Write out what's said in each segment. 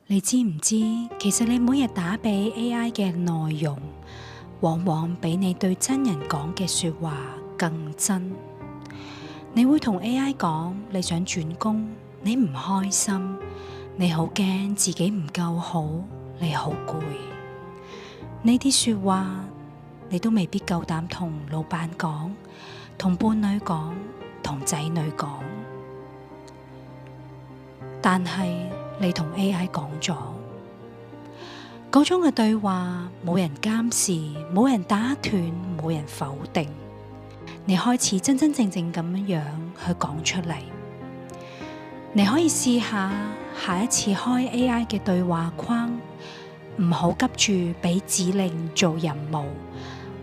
你知唔知，其實你每日打俾 AI 嘅內容，往往比你對真人講嘅說話更真。你會同 AI 講你想轉工，你唔開心，你好驚自己唔夠好，你好攰。呢啲說話你都未必夠膽同老闆講，同伴侶講，同仔女講。但係你同 AI 講咗嗰種嘅對話，冇人監視，冇人打斷，冇人否定。你開始真真正正咁樣去講出嚟。你可以試下一次開 AI 嘅對話框，唔好急住俾指令做任務，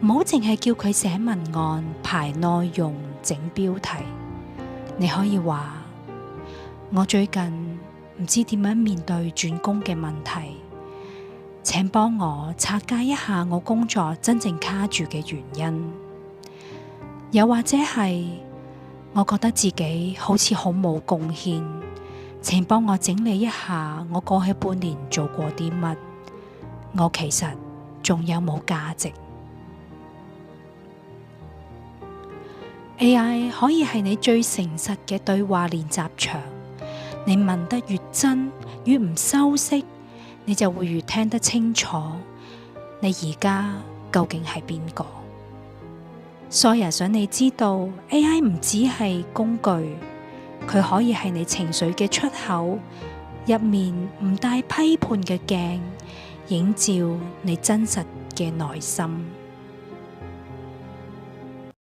唔好淨係叫佢寫文案、排內容、整標題。你可以話：我最近唔知點樣面對轉工嘅問題，請幫我拆解一下我工作真正卡住嘅原因。又或者係我覺得自己好似好冇貢獻，請幫我整理一下我過去半年做過啲乜，我其實仲有冇價值？ AI 可以係你最誠實嘅對話練習場，你問得越真，越唔修飾，你就會越聽得清楚你而家究竟係邊個。Sawyer想你知道 AI 唔只係工具，佢可以係你情緒嘅出口，入面唔帶批判嘅鏡，映照你真實嘅內心。